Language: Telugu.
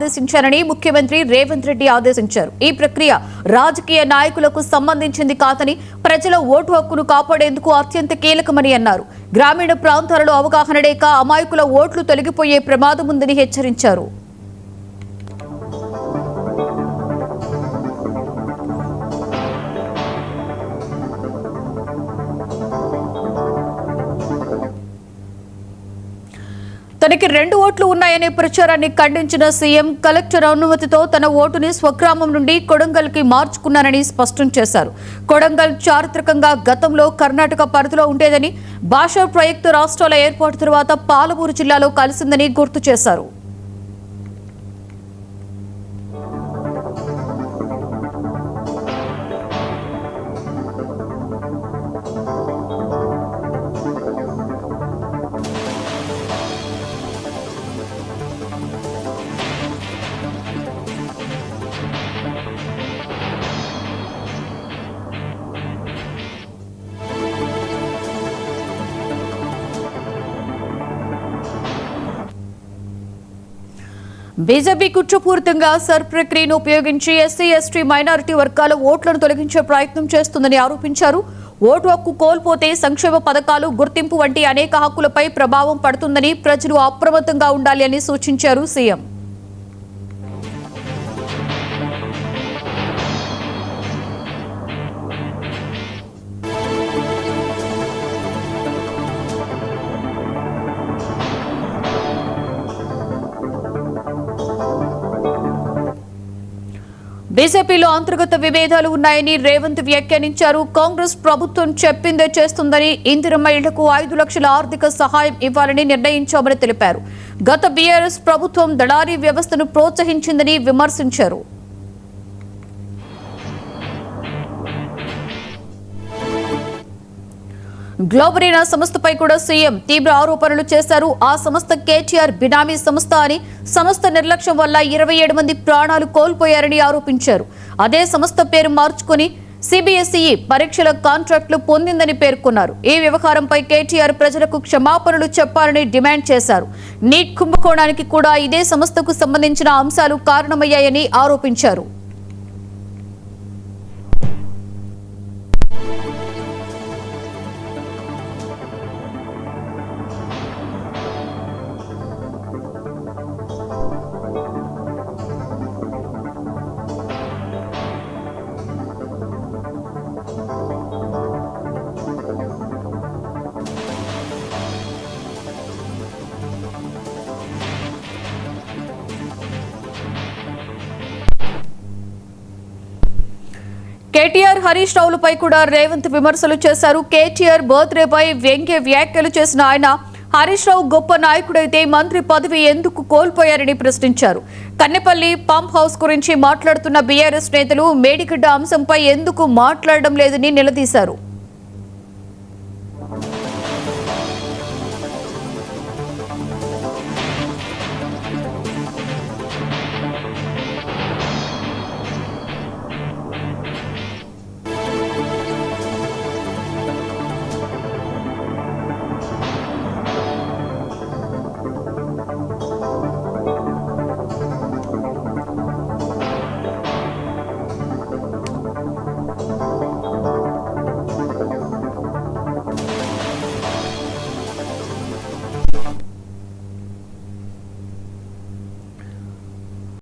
ఆదేశించారని ముఖ్యమంత్రి రేవంత్ రెడ్డి ఆదేశించారు. ఈ ప్రక్రియ రాజకీయ నాయకులకు సంబంధించింది కాదని ప్రజల ఓటు హక్కును కాపాడేందుకు అత్యంత కీలకమని అన్నారు. గ్రామీణ ప్రాంతాలలో అవగాహన లేక అమాయకుల ఓట్లు తొలగిపోయే ప్రమాదం ఉందని హెచ్చరించారు. తనకి 2 ఓట్లు ఉన్నాయనే ప్రచారాన్ని ఖండించిన సీఎం కలెక్టర్ అనుమతితో తన ఓటుని స్వగ్రామం నుండి కొడంగల్కి మార్చుకున్నారని స్పష్టం చేశారు. కొడంగల్ చారిత్రకంగా గతంలో కర్ణాటక పరిధిలో ఉండేదని, భాషా ప్రయుక్త రాష్ట్రాల ఏర్పాటు తర్వాత పాలమూరు జిల్లాలో కలిసిందని గుర్తు చేశారు. బీజేపీ కుట్రపూరితంగా సర్ ప్రక్రియను ఉపయోగించి ఎస్సీ, ఎస్టీ, మైనారిటీ వర్గాల ఓట్లను తొలగించే ప్రయత్నం చేస్తుందని ఆరోపించారు. ఓటు హక్కు కోల్పోతే సంక్షేమ పథకాలు, గుర్తింపు వంటి అనేక హక్కులపై ప్రభావం పడుతుందని ప్రజలు అప్రమత్తంగా ఉండాలి అని సూచించారు సీఎం. బీజేపీలో అంతర్గత విభేదాలు ఉన్నాయని రేవంత్ వ్యాఖ్యానించారు. కాంగ్రెస్ ప్రభుత్వం చెప్పిందే చేస్తుందని, ఇందిరమ్మ ఇళ్లకు 5 లక్షల ఆర్థిక సహాయం ఇవ్వాలని నిర్ణయించామని తెలిపారు. గత బీఆర్ఎస్ ప్రభుత్వం దళారీ వ్యవస్థను ప్రోత్సహించిందని విమర్శించారు. గ్లోబరీనా సంస్థపై కూడా సీఎం తీవ్ర ఆరోపణలు చేశారు. ఆ సంస్థ కేటీఆర్ బినామీ సంస్థ అని, సంస్థ నిర్లక్ష్యం వల్ల 27 మంది ప్రాణాలు కోల్పోయారని ఆరోపించారు. అదే సంస్థ పేరు మార్చుకుని సిబిఎస్ఈ పరీక్షల కాంట్రాక్టులు పొందిందని పేర్కొన్నారు. ఈ వ్యవహారంపై కేటీఆర్ ప్రజలకు క్షమాపణలు చెప్పాలని డిమాండ్ చేశారు. నీట్ కుంభకోణానికి కూడా ఇదే సంస్థకు సంబంధించిన అంశాలు కారణమయ్యాయని ఆరోపించారు. కేటీఆర్, హరీష్ రావులపై కూడా రేవంత్ విమర్శలు చేశారు. కేటీఆర్ బర్త్డేపై వ్యంగ్య వ్యాఖ్యలు చేసిన ఆయన, హరీష్ రావు గొప్ప నాయకుడైతే మంత్రి పదవి ఎందుకు కోల్పోయారని ప్రశ్నించారు. కన్నెపల్లి పంప్ హౌస్ గురించి మాట్లాడుతున్న బీఆర్ఎస్ నేతలు మేడిగడ్డ అంశంపై ఎందుకు మాట్లాడడం లేదని నిలదీశారు.